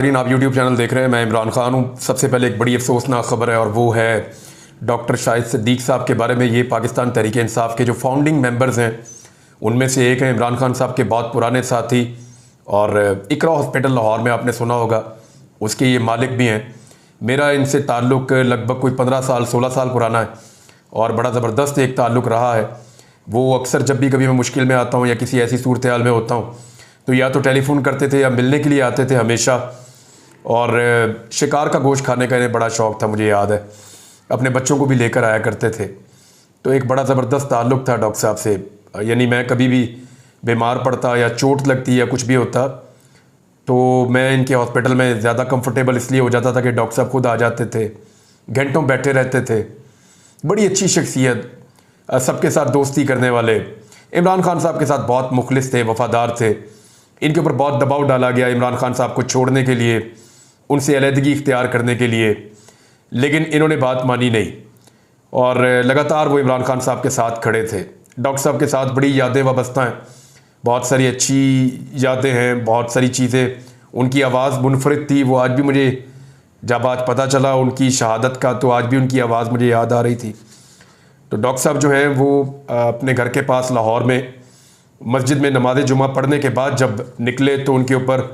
आप YouTube channel देख रहे हैं। मैं इमरान खान हूँ। सबसे पहले एक बड़ी अफसोसनाक खबर है और वो है डॉक्टर शाहिद सिद्दीक साहब के बारे में। ये पाकिस्तान तहरीक इंसाफ के जो फाउंडिंग मेंबर्स हैं उनमें से एक हैं। इमरान खान साहब के बहुत पुराने साथी और इकरा हॉस्पिटल लाहौर में आपने सुना होगा, उसके ये मालिक भी हैं। मेरा इनसे ताल्लुक़ लगभग कोई 15 साल 16 साल पुराना है और बड़ा ज़बरदस्त एक ताल्लुक़ रहा है। वो अक्सर जब भी कभी मैं मुश्किल में आता हूँ या किसी ऐसी सूरत हाल में होता हूँ तो या तो टेलीफ़ोन करते थे या मिलने के लिए आते थे हमेशा। और शिकार का गोश्त खाने का इन्हें बड़ा शौक़ था, मुझे याद है। अपने बच्चों को भी लेकर आया करते थे। तो एक बड़ा ज़बरदस्त ताल्लुक़ था डॉक्टर साहब से। यानी मैं कभी भी बीमार पड़ता या चोट लगती या कुछ भी होता तो मैं इनके हॉस्पिटल में ज़्यादा कंफर्टेबल इसलिए हो जाता था कि डॉक्टर साहब खुद आ जाते थे, घंटों बैठे रहते थे। बड़ी अच्छी शख्सियत, सबके साथ दोस्ती करने वाले। इमरान खान साहब के साथ बहुत मुखलिस थे, वफ़ादार थे। इनके ऊपर बहुत दबाव डाला गया इमरान खान साहब को छोड़ने के लिए, उनसे अलहदगी इख्तियार करने के लिए, लेकिन इन्होंने बात मानी नहीं और लगातार वो इमरान खान साहब के साथ खड़े थे। डॉक्टर साहब के साथ बड़ी यादें वाबस्ता हैं, बहुत सारी अच्छी यादें हैं, बहुत सारी चीज़ें। उनकी आवाज़ मुनफरिद थी। वो आज भी मुझे, जब आज पता चला उनकी शहादत का, तो आज भी उनकी आवाज़ मुझे याद आ रही थी। तो डॉक्टर साहब जो हैं वो अपने घर के पास लाहौर में मस्जिद में नमाज जुमा पढ़ने के बाद जब निकले तो उनके ऊपर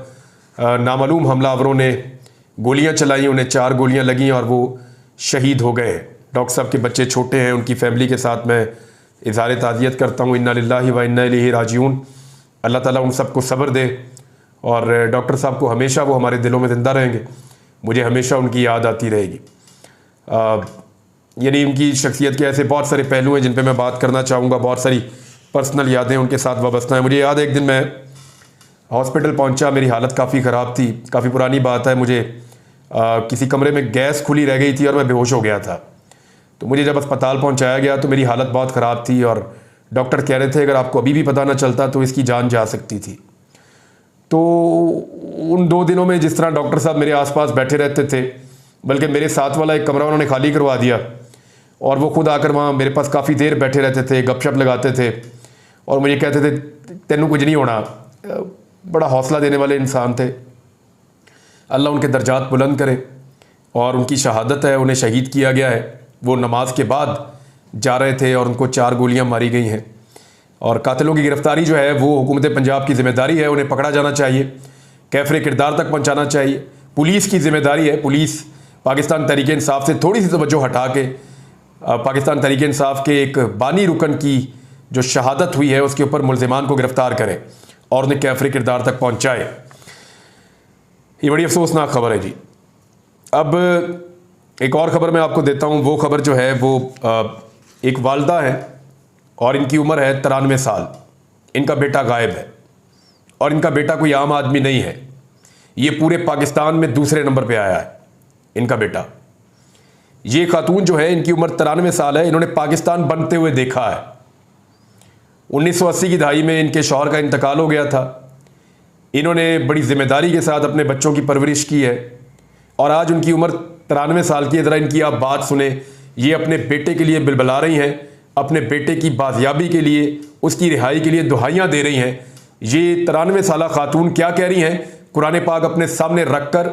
नामालूम हमलावरों ने गोलियां चलाई। उन्हें 4 गोलियां लगीं और वो शहीद हो गए। डॉक्टर साहब के बच्चे छोटे हैं। उनकी फ़ैमिली के साथ मैं इज़हार ताज़ियत करता हूँ। इन्ना लिल्लाहि व इन्ना इलैहि राजिऊन। अल्लाह ताला उन सबको सब्र दे और डॉक्टर साहब को हमेशा वो हमारे दिलों में ज़िंदा रहेंगे। मुझे हमेशा उनकी याद आती रहेगी। यानी उनकी शख्सियत के ऐसे बहुत सारे पहलू हैं जिन पे मैं बात करना चाहूँगा। बहुत सारी पर्सनल यादें उनके साथ वाबस्ता हैं। मुझे याद है एक दिन मैं हॉस्पिटल पहुंचा, मेरी हालत काफ़ी ख़राब थी। काफ़ी पुरानी बात है। मुझे किसी कमरे में गैस खुली रह गई थी और मैं बेहोश हो गया था। तो मुझे जब अस्पताल पहुंचाया गया तो मेरी हालत बहुत ख़राब थी और डॉक्टर कह रहे थे अगर आपको अभी भी पता ना चलता तो इसकी जान जा सकती थी। तो उन 2 दिनों में जिस तरह डॉक्टर साहब मेरे आसपास बैठे रहते थे, बल्कि मेरे साथ वाला एक कमरा उन्होंने खाली करवा दिया और वो खुद आकर वहाँ मेरे पास काफ़ी देर बैठे रहते थे, गपशप लगाते थे और मुझे कहते थे तेनू कुछ नहीं होना। बड़ा हौसला देने वाले इंसान थे। अल्लाह उनके दर्जात बुलंद करे। और उनकी शहादत है, उन्हें शहीद किया गया है। वो नमाज के बाद जा रहे थे और उनको 4 गोलियां मारी गई हैं। और कातिलों की गिरफ्तारी जो है वो हुकूमत पंजाब की ज़िम्मेदारी है। उन्हें पकड़ा जाना चाहिए, कैफरे किरदार तक पहुँचाना चाहिए। पुलिस की ज़िम्मेदारी है। पुलिस पाकिस्तान तहरीक इंसाफ से थोड़ी सी तवज्जो हटा के पाकिस्तान तहरीक इंसाफ के एक बानी रुकन की जो शहादत हुई है उसके ऊपर मुल्ज़िमान को गिरफ़्तार करे और उन्हें कैफरे किरदार तक पहुँचाए। ये बड़ी अफसोसनाक खबर है जी। अब एक और ख़बर मैं आपको देता हूँ। वो ख़बर जो है वो एक वालदा है और इनकी उम्र है 93 साल। इनका बेटा गायब है और इनका बेटा कोई आम आदमी नहीं है। ये पूरे पाकिस्तान में दूसरे नंबर पे आया है इनका बेटा। ये खातून जो है इनकी उम्र 93 साल है। इन्होंने पाकिस्तान बनते हुए देखा है। 1980 की दहाई में इनके शौहर का इंतकाल हो गया था। इन्होंने बड़ी ज़िम्मेदारी के साथ अपने बच्चों की परवरिश की है और आज उनकी उम्र 93 साल की है। ज़रा इनकी आप बात सुने। ये अपने बेटे के लिए बिलबिला रही हैं, अपने बेटे की बाजियाबी के लिए, उसकी रिहाई के लिए दुआएं दे रही हैं। ये 93 साला खातून क्या कह रही हैं, कुरान पाक अपने सामने रख कर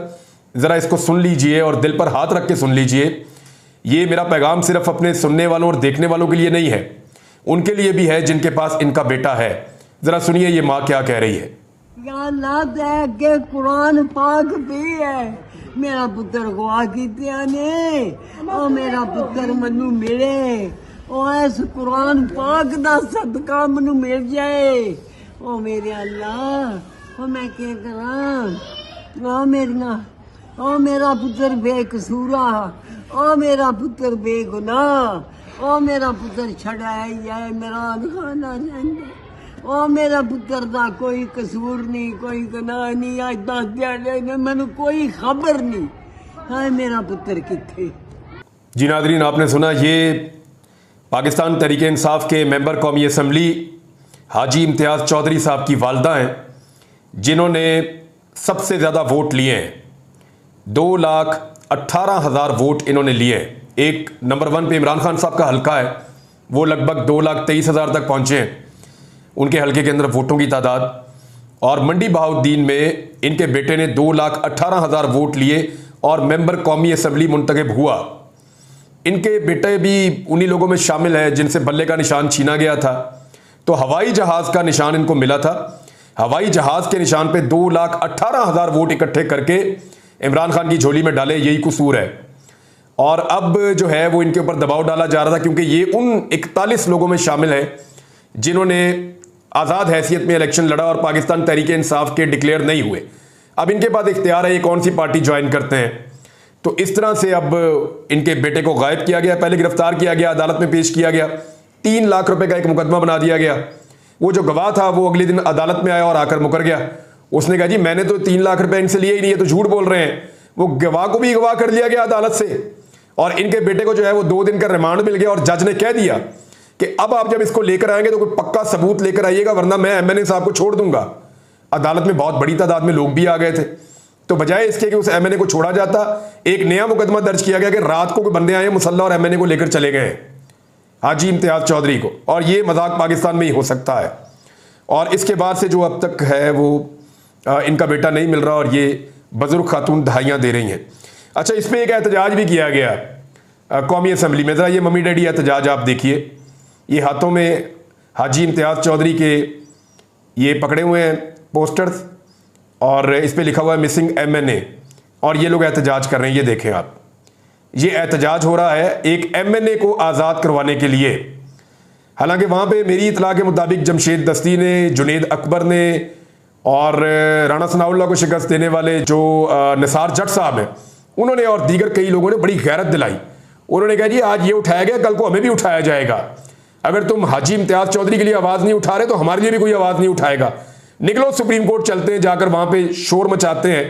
ज़रा इसको सुन लीजिए और दिल पर हाथ रख के सुन लीजिए। ये मेरा पैगाम सिर्फ अपने सुनने वालों और देखने वालों के लिए नहीं है, उनके लिए भी है जिनके पास इनका बेटा है। ज़रा सुनिए ये माँ क्या कह रही है। के कुरान पाक भी है, मेरा पुत्र गवा कीतिया ने और मेरा पुत्र मनु मिले और इस कुरान पाक दा सदका मनु मिल जाए। ओ मेरे अल्लाह, ओ मैं क्या करा। ओ मेरा पुत्र बेकसूरा, ओ मेरा पुत्र बेगुनाह, ओ मेरा पुत्र छड़ाया है मेरा खाना रहंदा। ओ मेरा पुत्र दा कोई कसूर नहीं, कोई गुनाह नहीं। आज 10 दिहाड़े ने मैनू कोई खबर नहीं। हाय मेरा पुत्र किथे। जी नाज़रीन, आपने सुना ये पाकिस्तान तहरीक इंसाफ के मेंबर कौमी असम्बली हाजी इम्तियाज़ चौधरी साहब की वालदा हैं जिन्होंने सबसे ज़्यादा वोट लिए हैं। 2,18,000 वोट इन्होंने लिए हैं। एक नंबर 1 पे इमरान खान साहब का हल्का है, वो लगभग 2,23,000 तक पहुँचे हैं उनके हल्के के अंदर वोटों की तादाद। और मंडी बहाउद्दीन में इनके बेटे ने 2,18,000 वोट लिए और मेंबर कौमी असम्बली मुंतखब हुआ। इनके बेटे भी उन्हीं लोगों में शामिल है जिनसे बल्ले का निशान छीना गया था। तो हवाई जहाज़ का निशान इनको मिला था। हवाई जहाज़ के निशान पे 2,18,000 वोट इकट्ठे करके इमरान खान की झोली में डाले, यही कसूर है। और अब जो है वो इनके ऊपर दबाव डाला जा रहा था क्योंकि ये उन 41 लोगों में शामिल है जिन्होंने आज़ाद हैसियत में इलेक्शन लड़ा और पाकिस्तान तहरीक इंसाफ के डिक्लेयर नहीं हुए। अब इनके पास इख्तियार है ये कौन सी पार्टी ज्वाइन करते हैं। तो इस तरह से अब इनके बेटे को गायब किया गया, पहले गिरफ्तार किया गया, अदालत में पेश किया गया, 3 लाख रुपए का एक मुकदमा बना दिया गया। वो जो गवाह था वो अगले दिन अदालत में आया और आकर मुकर गया। उसने कहा जी मैंने तो 3 लाख रुपए इनसे लिए ही नहीं है, तो झूठ बोल रहे हैं। वो गवाह को भी गवाह कर लिया गया अदालत से और इनके बेटे को जो है वो 2 दिन का रिमांड मिल गया और जज ने कह दिया कि अब आप जब इसको लेकर आएंगे तो कोई पक्का सबूत लेकर आइएगा वरना मैं एमएनए साहब को छोड़ दूंगा। अदालत में बहुत बड़ी तादाद में लोग भी आ गए थे। तो बजाय इसके कि उस एमएनए को छोड़ा जाता, एक नया मुकदमा दर्ज किया गया कि रात को कोई बंदे आए मुसल्ला और एमएनए को लेकर चले गए हाजी इम्तियाज चौधरी को, और ये मजाक पाकिस्तान में ही हो सकता है। और इसके बाद से जो अब तक है वो इनका बेटा नहीं मिल रहा और ये बुजुर्ग खातून दहाइयाँ दे रही हैं। अच्छा, इस पर एक एहतजाज भी किया गया कौमी असम्बली में। ज़रा ये मम्मी डैडी एहतजाज आप देखिए। ये हाथों में हाजी इम्तियाज़ चौधरी के ये पकड़े हुए हैं पोस्टर्स और इस पर लिखा हुआ है मिसिंग एमएनए, और ये लोग एहतजाज कर रहे हैं। ये देखें आप, ये एहतजाज हो रहा है एक एमएनए को आज़ाद करवाने के लिए। हालांकि वहाँ पे मेरी इतला के मुताबिक जमशेद दस्ती ने, जुनेद अकबर ने और राणा सनाउल्लाह को शिकस्त देने वाले जो निसार जट साहब हैं, उन्होंने और दीगर कई लोगों ने बड़ी गैरत दिलाई। उन्होंने कहा जी आज ये उठाया गया, कल को हमें भी उठाया जाएगा। अगर तुम हाजी इम्तियाज चौधरी के लिए आवाज़ नहीं उठा रहे तो हमारे लिए भी कोई आवाज़ नहीं उठाएगा। निकलो सुप्रीम कोर्ट चलते हैं, जाकर वहाँ पे शोर मचाते हैं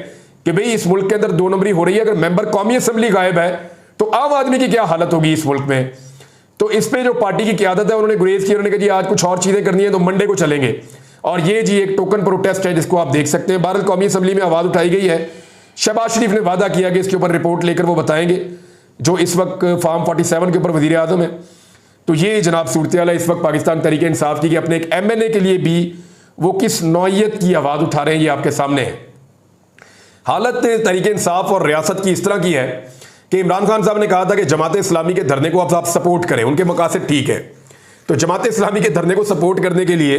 कि भाई इस मुल्क के अंदर 2 नंबरी हो रही है। अगर मेंबर कौमी असम्बली गायब है तो आम आदमी की क्या हालत होगी इस मुल्क में। तो इस पर जो पार्टी की क्यादत है उन्होंने गुरेज की, उन्होंने कहा जी आज कुछ और चीज़ें करनी है तो मंडे को चलेंगे। और ये जी एक टोकन प्रोटेस्ट है जिसको आप देख सकते हैं। बहरहाल कौमी असम्बली में आवाज़ उठाई गई है। शहबाज शरीफ ने वादा किया कि इसके ऊपर रिपोर्ट लेकर वो बताएंगे, जो इस वक्त फार्म 47 के ऊपर वज़ीर आज़म है। तो ये जनाब सूरत हाल है इस वक्त पाकिस्तान तहरीक इंसाफ की कि अपने एक एमएनए के लिए भी वो किस नौइयत की आवाज़ उठा रहे हैं, ये आपके सामने है। हालत तहरीक इंसाफ और रियासत की इस तरह की है कि इमरान खान साहब ने कहा था कि जमात इस्लामी के धरने को आप सपोर्ट करें, उनके मकासद ठीक है। तो जमात इस्लामी के धरने को सपोर्ट करने के लिए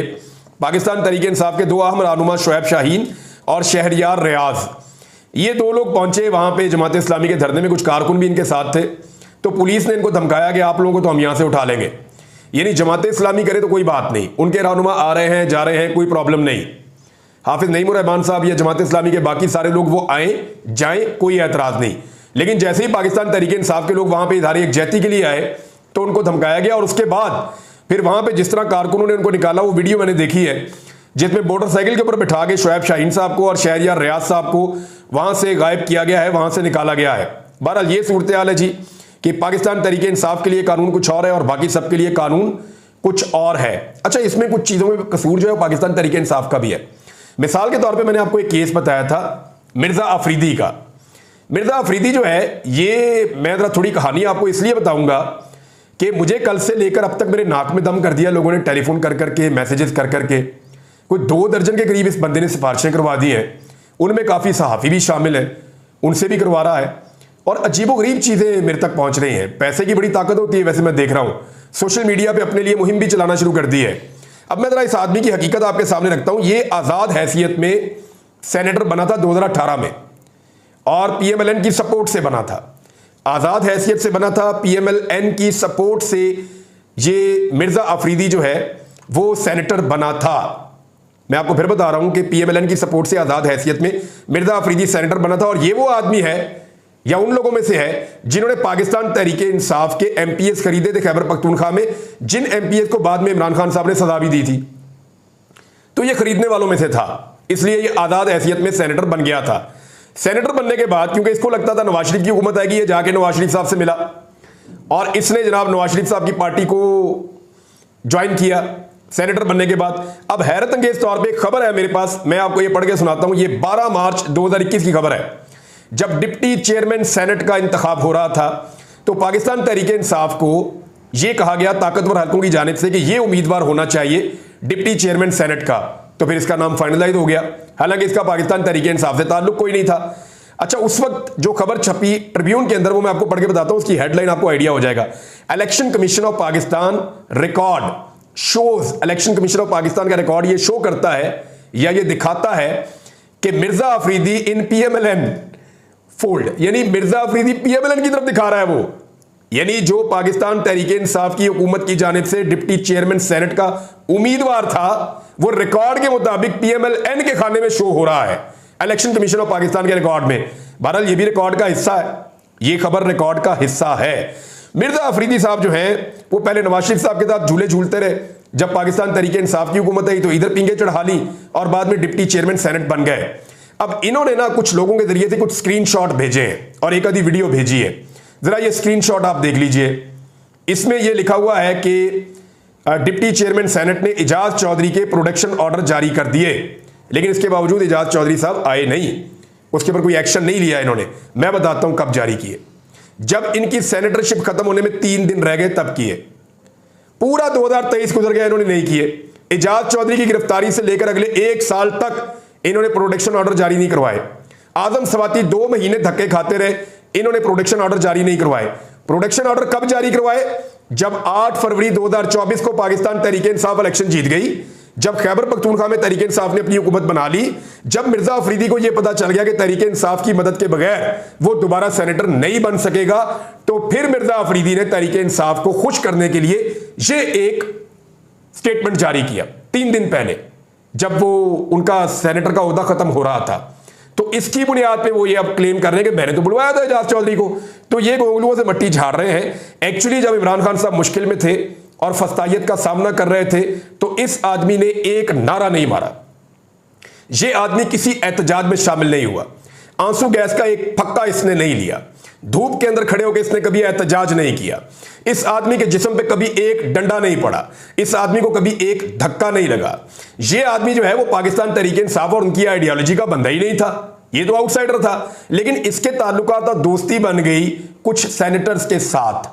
पाकिस्तान तहरीक इंसाफ के 2 अहम रहनुमा शुएब शाहीन और शहरयार रियाज, ये 2 लोग पहुंचे वहां पे जमात इस्लामी के धरने में। कुछ कारकुन भी इनके साथ थे। तो पुलिस ने इनको धमकाया कि आप लोगों को तो हम यहां से उठा लेंगे, यानी जमात इस्लामी करे तो कोई बात नहीं, उनके रहनुमा आ रहे हैं जा रहे हैं कोई प्रॉब्लम नहीं। हाफिज नईमुर रहमान साहब या जमात इस्लामी के बाकी सारे लोग वो आए जाएं, कोई एतराज नहीं। लेकिन जैसे ही पाकिस्तान तहरीक इंसाफ के लोग वहां पे इधारे यकजहती के लिए आए तो उनको धमकाया गया। और उसके बाद फिर वहां पे जिस तरह कारकुनों ने उनको निकाला, वो वीडियो मैंने देखी है जिसमें मोटरसाइकिल के ऊपर बिठा के शुएब शाहीन साहब को और शहरयार रियाज साहब को वहां से गायब किया गया है, वहां से निकाला गया है। बहरहाल ये सूरत हाल है जी कि पाकिस्तान तहरीक इंसाफ के लिए कानून कुछ और है और बाकी सब के लिए कानून कुछ और है। अच्छा, इसमें कुछ चीज़ों में कसूर जो है पाकिस्तान तहरीक इंसाफ का भी है। मिसाल के तौर पे मैंने आपको एक केस बताया था मिर्ज़ा अफरीदी का। मिर्ज़ा अफरीदी जो है, ये मैं ज़रा थोड़ी कहानी आपको इसलिए बताऊंगा कि मुझे कल से लेकर अब तक मेरे नाक में दम कर दिया लोगों ने, टेलीफोन कर करके, मैसेजेस कर करके। कोई 2 दर्जन के करीब इस बंदे ने सिफारिशें करवा दी हैं। उनमें काफ़ी सहाफ़ी भी शामिल हैं, उनसे भी करवा रहा है। और अजीबोगरीब चीज़ें मेरे तक पहुंच रही हैं। पैसे की बड़ी ताकत होती है, वैसे मैं देख रहा हूं सोशल मीडिया पे अपने लिए मुहिम भी चलाना शुरू कर दी है। अब मैं ज़रा इस आदमी की हकीकत आपके सामने रखता हूं। ये आज़ाद हैसियत में सेनेटर बना था 2018 में और पीएमएलएन की सपोर्ट से बना था। आज़ाद हैसियत से बना था, पीएमएलएन की सपोर्ट से ये मिर्ज़ा अफरीदी जो है वो सेनेटर बना था। मैं आपको फिर बता रहा हूं कि पीएमएलएन की सपोर्ट से आज़ाद हैसियत में मिर्ज़ा अफरीदी सेनेटर बना था। और ये वो आदमी है या उन लोगों में से है जिन्होंने पाकिस्तान तहरीक इंसाफ के एमपीएस खरीदे थे खैबर पख्तूनख्वा में, जिन एमपीएस को बाद में इमरान खान साहब ने सजा भी दी थी। तो ये खरीदने वालों में से था, इसलिए ये आज़ाद हैसियत में सेनेटर बन गया था। सेनेटर बनने के बाद क्योंकि इसको लगता था नवाज शरीफ की हुकूमत आएगी, ये जाके नवाज शरीफ साहब से मिला और इसने जनाब नवाज शरीफ साहब की पार्टी को ज्वाइन किया सेनेटर बनने के बाद। अब हैरत अंगेज तौर पे एक खबर है मेरे पास, मैं आपको ये पढ़ के सुनाता हूं। ये 12 मार्च 2021 की खबर है। जब डिप्टी चेयरमैन सेनेट का इंतखाब हो रहा था तो पाकिस्तान तहरीक इंसाफ को यह कहा गया ताकतवर हलकों की जानिब से कि यह उम्मीदवार होना चाहिए डिप्टी चेयरमैन सेनेट का। तो फिर इसका नाम फाइनलाइज हो गया, हालांकि इसका पाकिस्तान तहरीक इंसाफ से ताल्लुक कोई नहीं था। अच्छा, उस वक्त जो खबर छपी ट्रिब्यून के अंदर, वो मैं आपको पढ़ के बताता हूं, उसकी हेडलाइन आपको आइडिया हो जाएगा। Election commission of Pakistan record shows, election commission of Pakistan का रिकॉर्ड ये शो करता है या ये दिखाता है कि मिर्जा अफरीदी इन पीएमएलएन फोल्ड, यानी मिर्जा अफरीदी पीएमएलएन की तरफ दिखा रहा है वो, यानी जो पाकिस्तान तहरीक इंसाफ की हुकूमत की जानिब से डिप्टी चेयरमैन सेनेट का उम्मीदवार था, वो रिकॉर्ड के मुताबिक पीएमएलएन के खाने में शो हो रहा है इलेक्शन कमीशन ऑफ पाकिस्तान के रिकॉर्ड में। बहरहाल ये भी रिकॉर्ड का हिस्सा है, ये खबर रिकॉर्ड का हिस्सा है। मिर्जा अफरीदी साहब जो हैं वो पहले नवाज शरीफ साहब के साथ झूले झूलते रहे, जब पाकिस्तान तहरीक इंसाफ की हुकूमत आई तो इधर पिंगे चढ़ा ली और बाद में डिप्टी चेयरमैन सेनेट बन गए। अब इन्होंने ना कुछ लोगों के जरिए से कुछ स्क्रीनशॉट भेजे हैं और एक आधी वीडियो भेजी है, जरा ये स्क्रीनशॉट आप देख लीजिए। इसमें यह लिखा हुआ है कि डिप्टी चेयरमैन सेनेट ने एजाज चौधरी के प्रोडक्शन ऑर्डर जारी कर दिए, लेकिन इसके बावजूद एजाज चौधरी साहब आए नहीं, उसके ऊपर कोई एक्शन नहीं लिया इन्होंने। मैं बताता हूं कब जारी किए, जब इनकी सेनेटरशिप खत्म होने में 3 दिन रह गए तब किए। पूरा 2023 गुजर गया, इन्होंने नहीं किए। एजाज चौधरी की गिरफ्तारी से लेकर अगले 1 साल तक इन्होंने प्रोडक्शन ऑर्डर जारी नहीं करवाए। आजम सवाती 2 महीने धक्के खाते रहे, इन्होंने प्रोडक्शन ऑर्डर जारी नहीं करवाए। प्रोडक्शन ऑर्डर कब जारी करवाए? जब 8 फरवरी 2024 को पाकिस्तान तहरीक इंसाफ इलेक्शन जीत गई, जब खैबर पख्तूनख्वा में तहरीक इंसाफ ने अपनी हुकूमत बना ली, जब मिर्जा अफरीदी को यह पता चल गया कि तहरीक इंसाफ की मदद के बगैर वो दोबारा सेनेटर नहीं बन सकेगा, तो फिर मिर्जा अफरीदी ने तहरीक इंसाफ को खुश करने के लिए ये एक स्टेटमेंट जारी किया 3 दिन पहले, जब वो उनका सेनेटर का ओहदा खत्म हो रहा था। तो इसकी बुनियाद पे वो ये अब क्लेम कर रहे हैं कि मैंने तो बुलवाया था एजाज चौधरी को। तो ये गोंगलुओं से मट्टी झाड़ रहे हैं। एक्चुअली जब इमरान खान साहब मुश्किल में थे और फस्तायत का सामना कर रहे थे, तो इस आदमी ने एक नारा नहीं मारा, ये आदमी किसी एहतजाज में शामिल नहीं हुआ, आंसू गैस का एक फक्का इसने नहीं लिया, धूप के अंदर खड़े होकर इसने कभी एहतजाज नहीं किया, इस आदमी के जिस्म पे कभी एक डंडा नहीं पड़ा, इस आदमी को कभी एक धक्का नहीं लगा। ये आदमी जो है वो पाकिस्तान तहरीक इंसाफ और उनकी आइडियोलॉजी का बंदा ही नहीं था, ये तो आउटसाइडर था। लेकिन इसके ताल्लुकात और दोस्ती बन गई कुछ सेनेटर्स के साथ,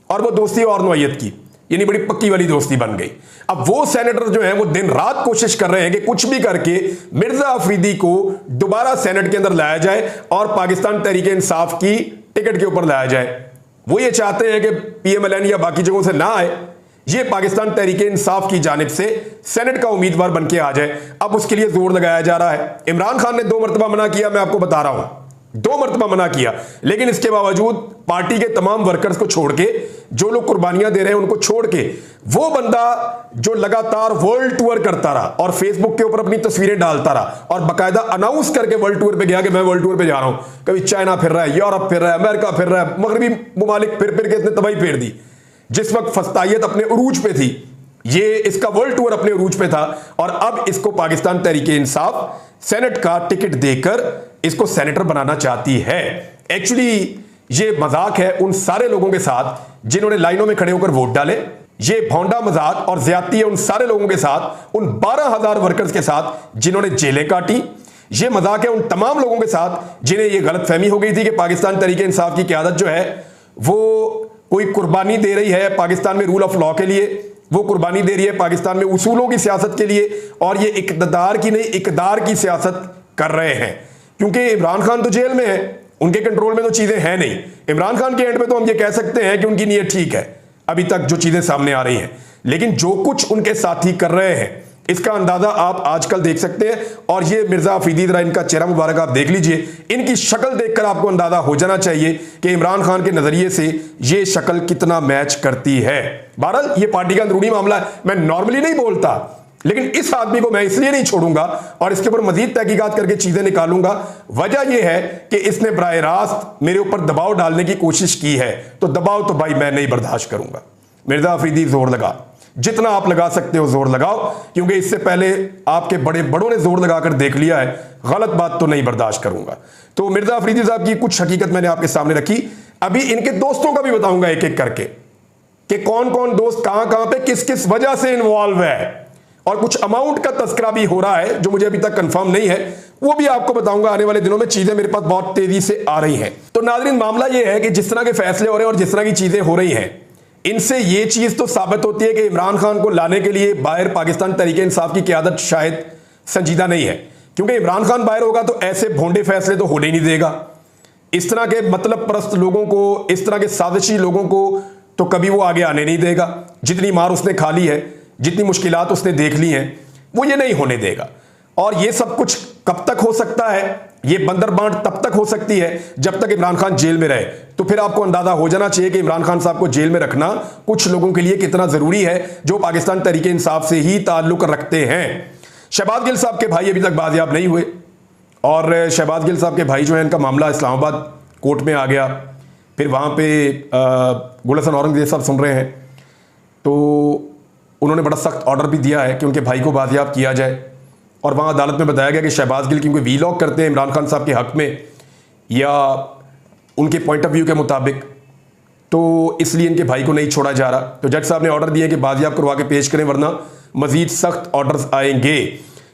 और वो दोस्ती और नौयत की, यानी बड़ी पक्की वाली दोस्ती बन गई। अब वो सेनेटर जो है वो दिन रात कोशिश कर रहे हैं कि कुछ भी करके मिर्जा अफरीदी को दोबारा सेनेट के अंदर लाया जाए और पाकिस्तान तहरीक इंसाफ की टिकट के ऊपर लाया जाए। वो ये चाहते हैं कि पीएमएलएन या बाकी जगहों से ना आए, ये पाकिस्तान तहरीक इंसाफ की जानिब से सेनेट का उम्मीदवार बन के आ जाए। अब उसके लिए जोर लगाया जा रहा है। इमरान खान ने 2 मरतबा मना किया, मैं आपको बता रहा हूं, 2 मरतबा मना किया, लेकिन इसके बावजूद पार्टी के तमाम वर्कर्स को छोड़ के, जो लोग कुर्बानियां दे रहे हैं उनको छोड़ के, वो बंदा जो लगातार वर्ल्ड टूर करता रहा और फेसबुक के ऊपर अपनी तस्वीरें डालता रहा और बाकायदा अनाउंस करके वर्ल्ड टूर पे गया कि मैं वर्ल्ड टूर पे जा रहा हूं, कभी चाइना फिर रहा है, यूरोप फिर रहा है, अमेरिका फिर रहा है, मगरबी मुमालिक फिर के इसने तबाही फेर दी। जिस वक्त फस्तायत अपने उरूज पे थी, ये इसका वर्ल्ड टूर अपने उरूज पे था, और अब इसको पाकिस्तान तहरीक इंसाफ सेनेट का टिकट देकर इसको सेनेटर बनाना चाहती है। एक्चुअली ये मजाक है उन सारे लोगों के साथ जिन्होंने लाइनों में खड़े होकर वोट डाले, ये भौंडा मजाक और ज्यादती है उन सारे लोगों के साथ, उन 12,000 वर्कर्स के साथ जिन्होंने जेलें काटी। ये मजाक है उन तमाम लोगों के साथ जिन्हें यह गलतफहमी हो गई थी कि पाकिस्तान तहरीक इंसाफ की क़यादत जो है वो कोई कुर्बानी दे रही है पाकिस्तान में रूल ऑफ लॉ के लिए, वो कुर्बानी दे रही है पाकिस्तान में उसूलों की सियासत के लिए, और ये इक़्तिदार की नहीं इक़्तिदार की सियासत कर रहे हैं। क्योंकि इमरान खान तो जेल में है, उनके कंट्रोल में तो चीजें हैं नहीं। इमरान खान के एंड पे तो हम ये कह सकते हैं कि उनकी नीयत ठीक है अभी तक जो चीजें सामने आ रही हैं, लेकिन जो कुछ उनके साथी कर रहे हैं इसका अंदाजा आप आजकल देख सकते हैं। और ये मिर्जा अफरीदी, जरा इनका चेहरा मुबारक आप देख लीजिए, इनकी शक्ल देखकर आपको अंदाजा हो जाना चाहिए कि इमरान खान के नजरिए से ये शक्ल कितना मैच करती है। बहरहाल ये पार्टी का अंदरूनी मामला है, मैं नॉर्मली नहीं बोलता, लेकिन इस आदमी को मैं इसलिए नहीं छोड़ूंगा और इसके ऊपर मजीद तहकीकात करके चीजें निकालूंगा। वजह यह है कि इसने बराह रास्त मेरे ऊपर दबाव डालने की कोशिश की है, तो दबाव तो भाई मैं नहीं बर्दाश्त करूंगा। मिर्जा अफरीदी जोर लगा, जितना आप लगा सकते हो जोर लगाओ, क्योंकि इससे पहले आपके बड़ों ने जोर लगाकर देख लिया है, गलत बात तो नहीं बर्दाश्त करूंगा। तो मिर्जा अफरीदी साहब की कुछ हकीकत मैंने आपके सामने रखी। अभी इनके दोस्तों का भी बताऊंगा एक एक करके कि कौन कौन दोस्त कहां कहां पे किस किस वजह से इन्वॉल्व है, और कुछ अमाउंट का तस्करा भी हो रहा है जो मुझे अभी तक कंफर्म नहीं है, वो भी आपको बताऊंगा आने वाले दिनों में। चीजें मेरे पास बहुत तेजी से आ रही हैं। तो नाज़रीन, मामला ये है कि जिस तरह के फैसले हो रहे हैं और जिस तरह की चीजें हो रही हैं, इनसे ये चीज तो साबित होती है कि इमरान खान को लाने के लिए बाहर पाकिस्तान तहरीक इंसाफ की क़यादत शायद संजीदा नहीं है, क्योंकि इमरान खान बाहर होगा तो ऐसे भोंडे फैसले तो होने ही नहीं देगा। इस तरह के मतलब परस्त लोगों को, इस तरह के साजिशी लोगों को तो कभी वो आगे आने नहीं देगा। जितनी मार उसने खा ली है, जितनी मुश्किलात उसने देख ली हैं, वो ये नहीं होने देगा। और ये सब कुछ कब तक हो सकता है? ये बंदरबांट तब तक हो सकती है जब तक इमरान खान जेल में रहे। तो फिर आपको अंदाजा हो जाना चाहिए कि इमरान खान साहब को जेल में रखना कुछ लोगों के लिए कितना जरूरी है जो पाकिस्तान तहरीक इंसाफ से ही ताल्लुक रखते हैं। शहबाज गिल साहब के भाई अभी तक बाजियाब नहीं हुए, और शहबाज गिल साहब के भाई जो है, इनका मामला इस्लामाबाद कोर्ट में आ गया। फिर वहाँ पे गुलशन औरंगजेब साहब सुन रहे हैं, तो उन्होंने बड़ा सख्त ऑर्डर भी दिया है कि उनके भाई को बाजियाब किया जाए। और वहाँ अदालत में बताया गया कि शहबाज गिल क्योंकि वीलॉग करते हैं इमरान खान साहब के हक़ में या उनके पॉइंट ऑफ व्यू के मुताबिक, तो इसलिए इनके भाई को नहीं छोड़ा जा रहा। तो जज साहब ने ऑर्डर दिए कि बाजियाब करवा के पेश करें, वरना मजीद सख्त ऑर्डर्स आएंगे।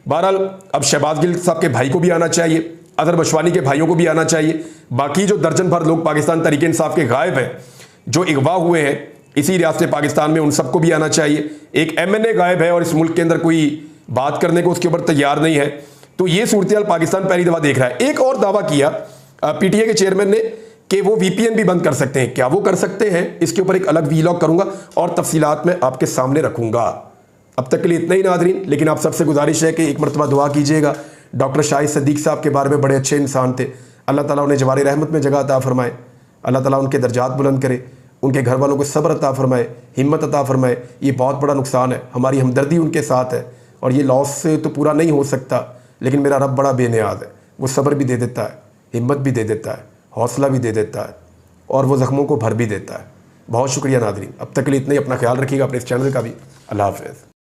बहरहाल अब शहबाज गिल साहब के भाई को भी आना चाहिए, अजहर बशवानी के भाइयों को भी आना चाहिए, बाकी जो दर्जन भर लोग पाकिस्तान तहरीक इंसाफ के गायब हैं, जो अगवा हुए हैं इसी रियासत पाकिस्तान में, उन सबको भी आना चाहिए। एक MNA गायब है और इस मुल्क के अंदर कोई बात करने को उसके ऊपर तैयार नहीं है। तो ये सूरत हाल पाकिस्तान पहली दफ़ा देख रहा है। एक और दावा किया PTA के चेयरमैन ने कि वो VPN भी बंद कर सकते हैं। क्या वो कर सकते हैं, इसके ऊपर एक अलग वीलॉग करूंगा और तफसीलात में आपके सामने रखूंगा। अब तक के लिए इतना ही नाज़रीन, लेकिन आप सबसे गुजारिश है कि एक मरतबा दुआ कीजिएगा। डॉक्टर शाहिद सदीक साहब के बारे में बड़े अच्छे इंसान थे, अल्लाह ताला उन्हें जवार रहमत में जगह अता फरमाए, अल्लाह ताला उनके दर्जात बुलंद करे, उनके घर वालों को सब्र अता फरमाए, हिम्मत अता फरमाए। ये बहुत बड़ा नुकसान है, हमारी हमदर्दी उनके साथ है और ये लॉस से तो पूरा नहीं हो सकता, लेकिन मेरा रब बड़ा बेनियाज है। वो सब्र भी दे देता है, हिम्मत भी दे देता है, हौसला भी दे देता है और वो ज़ख्मों को भर भी देता है। बहुत शुक्रिया नाज़रीन, अब तक के लिए इतना ही। अपना ख्याल रखिएगा, अपने इस चैनल का भी। अल्लाह हाफ़िज़।